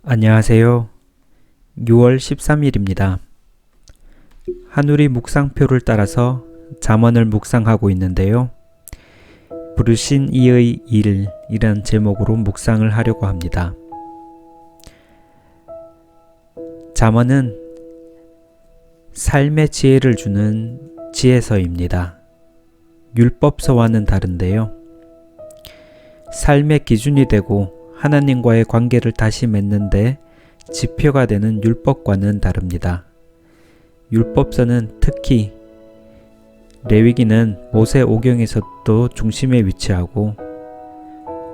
안녕하세요. 6월 13일입니다. 한우리 묵상표를 따라서 잠언을 묵상하고 있는데요. 부르신 이의 일이란 제목으로 묵상을 하려고 합니다. 잠언은 삶의 지혜를 주는 지혜서입니다. 율법서와는 다른데요. 삶의 기준이 되고 하나님과의 관계를 다시 맺는데 지표가 되는 율법과는 다릅니다. 율법서는 특히 레위기는 모세 오경에서도 중심에 위치하고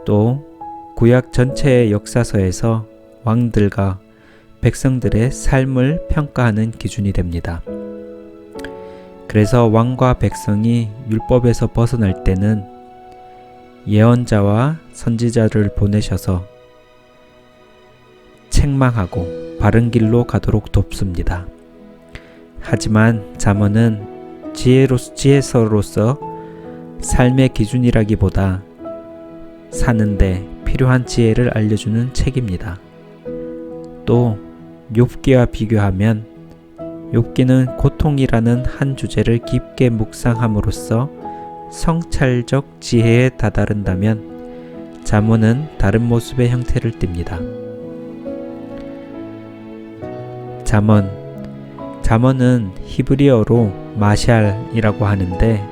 또 구약 전체의 역사서에서 왕들과 백성들의 삶을 평가하는 기준이 됩니다. 그래서 왕과 백성이 율법에서 벗어날 때는 예언자와 선지자를 보내셔서 책망하고 바른 길로 가도록 돕습니다. 하지만 잠언은 지혜서로서 삶의 기준이라기보다 사는데 필요한 지혜를 알려주는 책입니다. 또 욥기와 비교하면 욥기는 고통이라는 한 주제를 깊게 묵상함으로써 성찰적 지혜에 다다른다면 잠언은 다른 모습의 형태를 띱니다. 잠언은 히브리어로 마샬이라고 하는데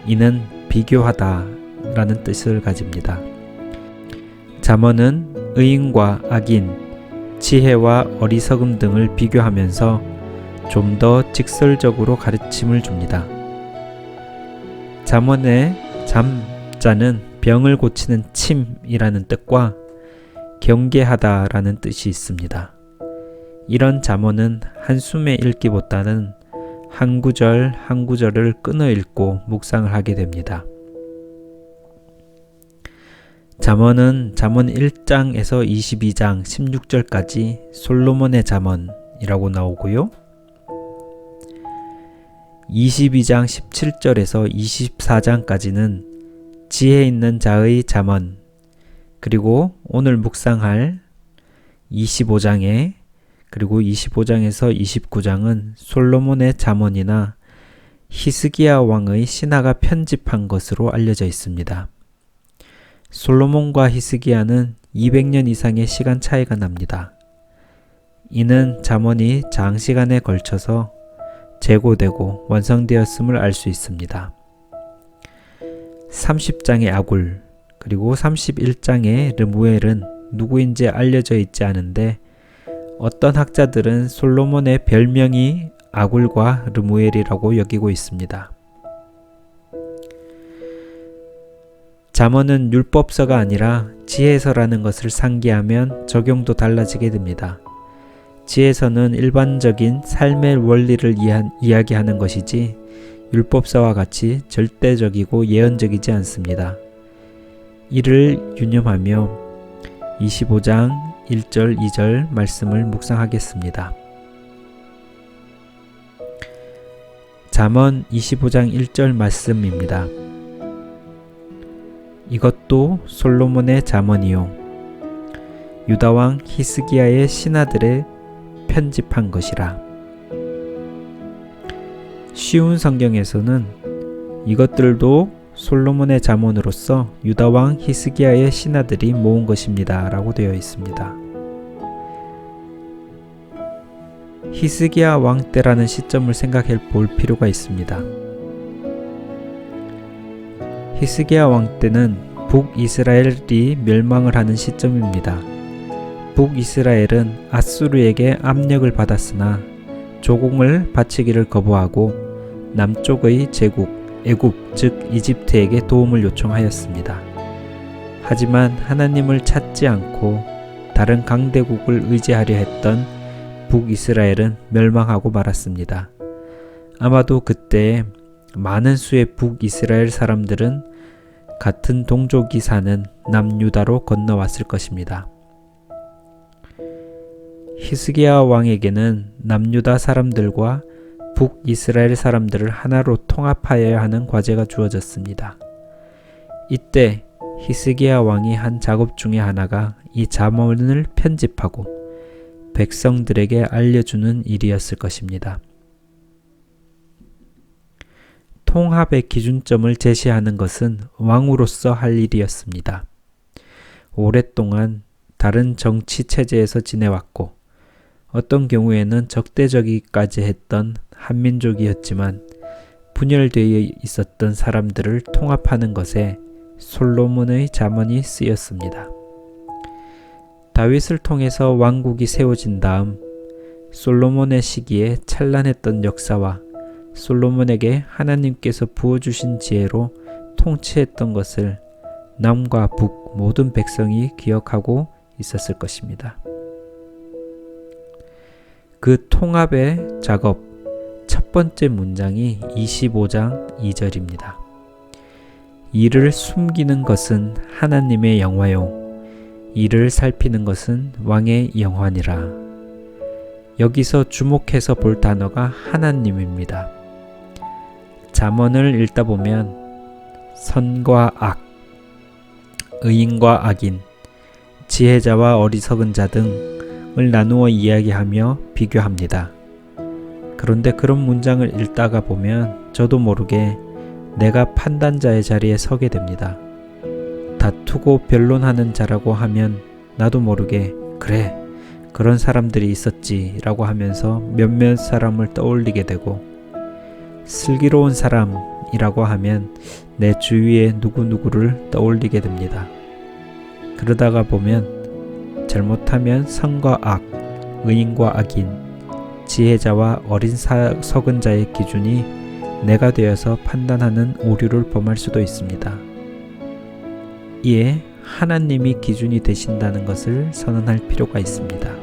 이는 비교하다 라는 뜻을 가집니다. 잠언은 의인과 악인, 지혜와 어리석음 등을 비교하면서 좀 더 직설적으로 가르침을 줍니다. 잠언의 잠자는 병을 고치는 침이라는 뜻과 경계하다라는 뜻이 있습니다. 이런 잠언은 한숨에 읽기보다는 한 구절 한 구절을 끊어 읽고 묵상을 하게 됩니다. 잠언은 잠언 1장에서 22장 16절까지 솔로몬의 잠언이라고 나오고요. 22장 17절에서 24장까지는 지혜 있는 자의 잠언, 그리고 오늘 묵상할 25장에 그리고 25장에서 29장은 솔로몬의 잠언이나 히스기야 왕의 신하가 편집한 것으로 알려져 있습니다. 솔로몬과 히스기야는 200년 이상의 시간 차이가 납니다. 이는 잠언이 장시간에 걸쳐서 재고되고 완성되었음을 알 수 있습니다. 30장의 아굴 그리고 31장의 르무엘은 누구인지 알려져 있지 않은데 어떤 학자들은 솔로몬의 별명이 아굴과 르무엘이라고 여기고 있습니다. 잠언은 율법서가 아니라 지혜서라는 것을 상기하면 적용도 달라지게 됩니다. 지혜서는 일반적인 삶의 원리를 이야기하는 것이지 율법서와 같이 절대적이고 예언적이지 않습니다. 이를 유념하며 25장 1절 2절 말씀을 묵상하겠습니다. 잠언 25장 1절 말씀입니다. 이것도 솔로몬의 잠언이요 유다왕 히스기야의 신하들의 편집한 것이라. 쉬운 성경에서는 이것들도 솔로몬의 잠언으로서 유다왕 히스기야의 신하들이 모은 것입니다 라고 되어 있습니다. 히스기야 왕 때라는 시점을 생각해 볼 필요가 있습니다. 히스기야 왕 때는 북이스라엘이 멸망을 하는 시점입니다. 북이스라엘은 아수르에게 압력을 받았으나 조공을 바치기를 거부하고 남쪽의 제국 애굽 즉 이집트에게 도움을 요청하였습니다. 하지만 하나님을 찾지 않고 다른 강대국을 의지하려 했던 북이스라엘은 멸망하고 말았습니다. 아마도 그때 많은 수의 북이스라엘 사람들은 같은 동족이 사는 남유다로 건너왔을 것입니다. 히스기야 왕에게는 남유다 사람들과 북이스라엘 사람들을 하나로 통합하여야 하는 과제가 주어졌습니다. 이때 히스기야 왕이 한 작업 중에 하나가 이 잠언을 편집하고 백성들에게 알려주는 일이었을 것입니다. 통합의 기준점을 제시하는 것은 왕으로서 할 일이었습니다. 오랫동안 다른 정치 체제에서 지내왔고 어떤 경우에는 적대적이기까지 했던 한민족이었지만 분열되어 있었던 사람들을 통합하는 것에 솔로몬의 잠언이 쓰였습니다. 다윗을 통해서 왕국이 세워진 다음 솔로몬의 시기에 찬란했던 역사와 솔로몬에게 하나님께서 부어주신 지혜로 통치했던 것을 남과 북 모든 백성이 기억하고 있었을 것입니다. 그 통합의 작업 첫 번째 문장이 25장 2절입니다. 이를 숨기는 것은 하나님의 영화요 이를 살피는 것은 왕의 영화니라. 여기서 주목해서 볼 단어가 하나님입니다. 잠언을 읽다 보면 선과 악, 의인과 악인, 지혜자와 어리석은 자 등을 나누어 이야기하며 비교합니다. 그런데 그런 문장을 읽다가 보면 저도 모르게 내가 판단자의 자리에 서게 됩니다. 다투고 변론하는 자라고 하면 나도 모르게 그래, 그런 사람들이 있었지 라고 하면서 몇몇 사람을 떠올리게 되고 슬기로운 사람이라고 하면 내 주위에 누구누구를 떠올리게 됩니다. 그러다가 보면 잘못하면 선과 악, 의인과 악인, 지혜자와 어린 석은 자의 기준이 내가 되어서 판단하는 오류를 범할 수도 있습니다. 이에 하나님이 기준이 되신다는 것을 선언할 필요가 있습니다.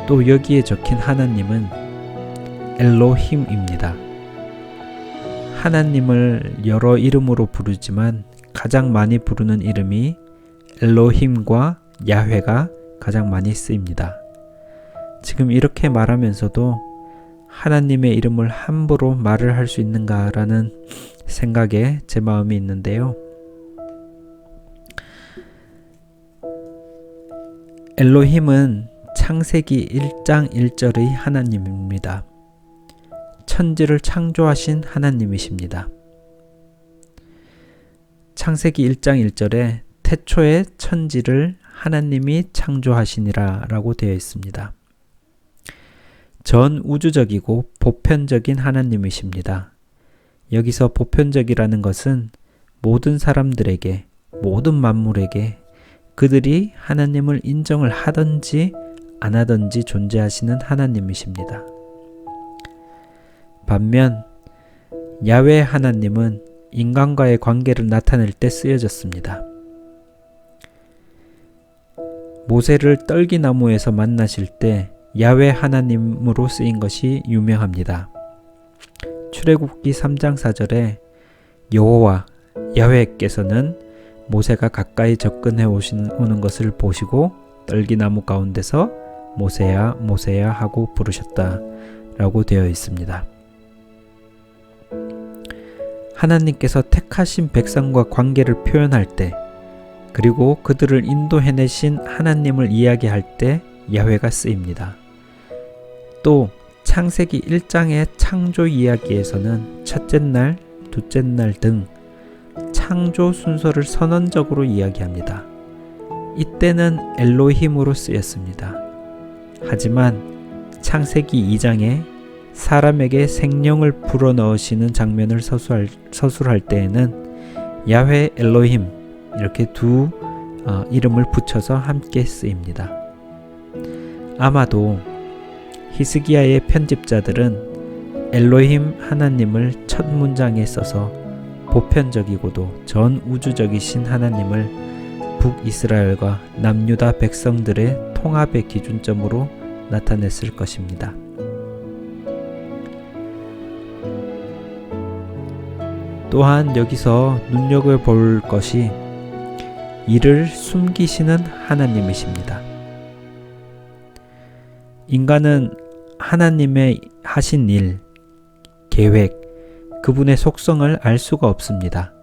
또 여기에 적힌 하나님은 엘로힘입니다. 하나님을 여러 이름으로 부르지만 가장 많이 부르는 이름이 엘로힘과 야훼가 가장 많이 쓰입니다. 지금 이렇게 말하면서도 하나님의 이름을 함부로 말을 할 수 있는가라는 생각에 제 마음이 있는데요. 엘로힘은 창세기 1장 1절의 하나님입니다. 천지를 창조하신 하나님이십니다. 창세기 1장 1절에 태초에 천지를 하나님이 창조하시니라 라고 되어 있습니다. 전 우주적이고 보편적인 하나님이십니다. 여기서 보편적이라는 것은 모든 사람들에게, 모든 만물에게 그들이 하나님을 인정을 하든지 안 하든지 존재하시는 하나님이십니다. 반면 야훼 하나님은 인간과의 관계를 나타낼 때 쓰여졌습니다. 모세를 떨기나무에서 만나실 때 야훼 하나님으로 쓰인 것이 유명합니다. 출애굽기 3장 4절에 여호와 야훼께서는 모세가 가까이 접근해 오는 것을 보시고 떨기나무 가운데서 모세야 모세야 하고 부르셨다 라고 되어 있습니다. 하나님께서 택하신 백성과 관계를 표현할 때 그리고 그들을 인도해내신 하나님을 이야기할 때 야훼가 쓰입니다. 또 창세기 1장의 창조 이야기에서는 첫째 날, 둘째 날 등 창조 순서를 선언적으로 이야기합니다. 이때는 엘로힘으로 쓰였습니다. 하지만 창세기 2장에 사람에게 생명을 불어넣으시는 장면을 서술할 때에는 야훼 엘로힘 이렇게 두 이름을 붙여서 함께 쓰입니다. 아마도 히스기야의 편집자들은 엘로힘 하나님을 첫 문장에 써서 보편적이고도 전 우주적이신 하나님을 북이스라엘과 남유다 백성들의 통합의 기준점으로 나타냈을 것입니다. 또한 여기서 눈여겨볼 것이 이를 숨기시는 하나님이십니다. 인간은 하나님의 하신 일, 계획, 그분의 속성을 알 수가 없습니다.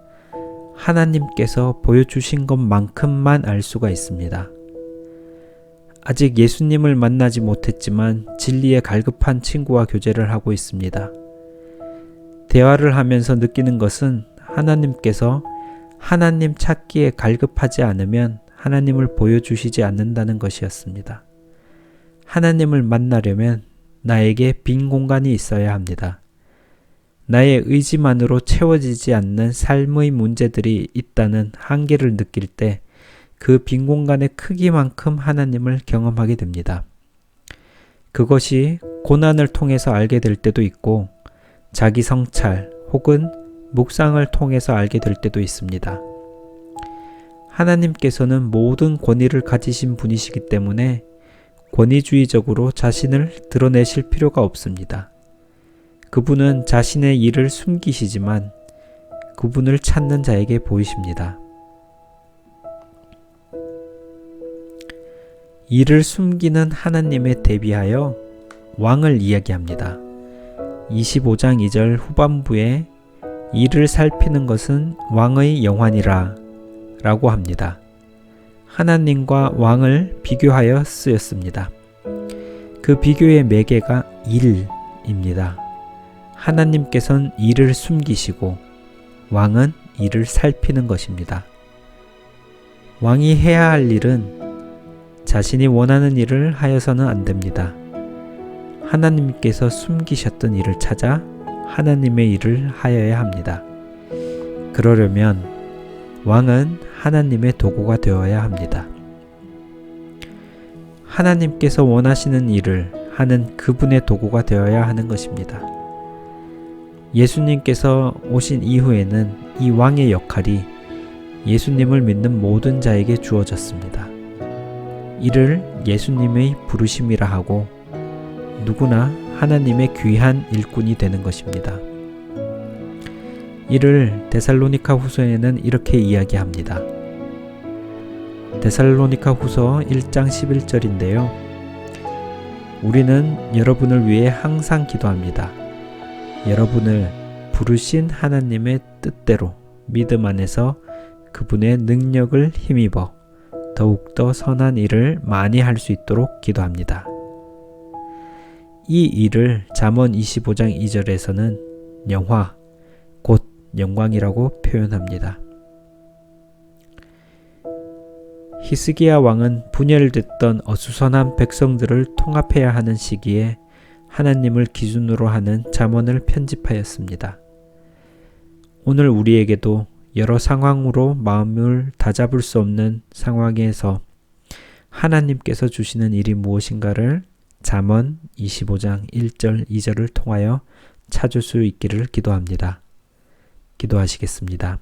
하나님께서 보여주신 것만큼만 알 수가 있습니다. 아직 예수님을 만나지 못했지만 진리에 갈급한 친구와 교제를 하고 있습니다. 대화를 하면서 느끼는 것은 하나님께서 하나님 찾기에 갈급하지 않으면 하나님을 보여주시지 않는다는 것이었습니다. 하나님을 만나려면 나에게 빈 공간이 있어야 합니다. 나의 의지만으로 채워지지 않는 삶의 문제들이 있다는 한계를 느낄 때 그 빈 공간의 크기만큼 하나님을 경험하게 됩니다. 그것이 고난을 통해서 알게 될 때도 있고 자기 성찰 혹은 묵상을 통해서 알게 될 때도 있습니다. 하나님께서는 모든 권위를 가지신 분이시기 때문에 권위주의적으로 자신을 드러내실 필요가 없습니다. 그분은 자신의 일을 숨기시지만 그분을 찾는 자에게 보이십니다. 일을 숨기는 하나님에 대비하여 왕을 이야기합니다. 25장 2절 후반부에 일을 살피는 것은 왕의 영환이라 라고 합니다. 하나님과 왕을 비교하여 쓰였습니다. 그 비교의 매개가 일입니다. 하나님께서는 일을 숨기시고 왕은 일을 살피는 것입니다. 왕이 해야 할 일은 자신이 원하는 일을 하여서는 안 됩니다. 하나님께서 숨기셨던 일을 찾아 하나님의 일을 하여야 합니다. 그러려면 왕은 하나님의 도구가 되어야 합니다. 하나님께서 원하시는 일을 하는 그분의 도구가 되어야 하는 것입니다. 예수님께서 오신 이후에는 이 왕의 역할이 예수님을 믿는 모든 자에게 주어졌습니다. 이를 예수님의 부르심이라 하고 누구나 하나님의 귀한 일꾼이 되는 것입니다. 이를 데살로니가 후서에는 이렇게 이야기합니다. 데살로니가 후서 1장 11절인데요. 우리는 여러분을 위해 항상 기도합니다. 여러분을 부르신 하나님의 뜻대로 믿음 안에서 그분의 능력을 힘입어 더욱더 선한 일을 많이 할 수 있도록 기도합니다. 이 일을 잠언 25장 2절에서는 영화, 곧 영광이라고 표현합니다. 히스기야 왕은 분열됐던 어수선한 백성들을 통합해야 하는 시기에 하나님을 기준으로 하는 잠언을 편집하였습니다. 오늘 우리에게도 여러 상황으로 마음을 다잡을 수 없는 상황에서 하나님께서 주시는 일이 무엇인가를 잠언 25장 1절 2절을 통하여 찾을 수 있기를 기도합니다. 기도하시겠습니다.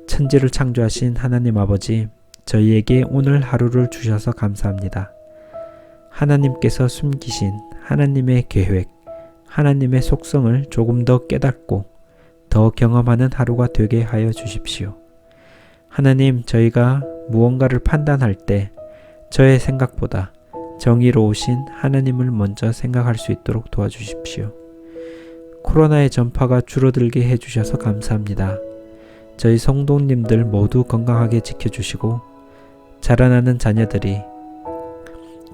천지를 창조하신 하나님 아버지, 저희에게 오늘 하루를 주셔서 감사합니다. 하나님께서 숨기신 하나님의 계획, 하나님의 속성을 조금 더 깨닫고 더 경험하는 하루가 되게 하여 주십시오. 하나님, 저희가 무언가를 판단할 때 저의 생각보다 정의로우신 하나님을 먼저 생각할 수 있도록 도와주십시오. 코로나의 전파가 줄어들게 해주셔서 감사합니다. 저희 성도님들 모두 건강하게 지켜주시고 자라나는 자녀들이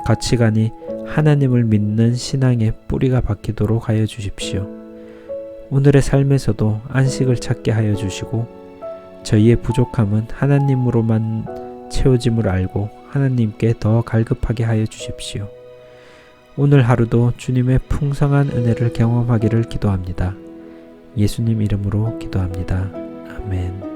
가치관이 하나님을 믿는 신앙의 뿌리가 박히도록 하여 주십시오. 오늘의 삶에서도 안식을 찾게 하여 주시고 저희의 부족함은 하나님으로만 채워짐을 알고 하나님께 더 갈급하게 하여 주십시오. 오늘 하루도 주님의 풍성한 은혜를 경험하기를 기도합니다. 예수님 이름으로 기도합니다. 아멘.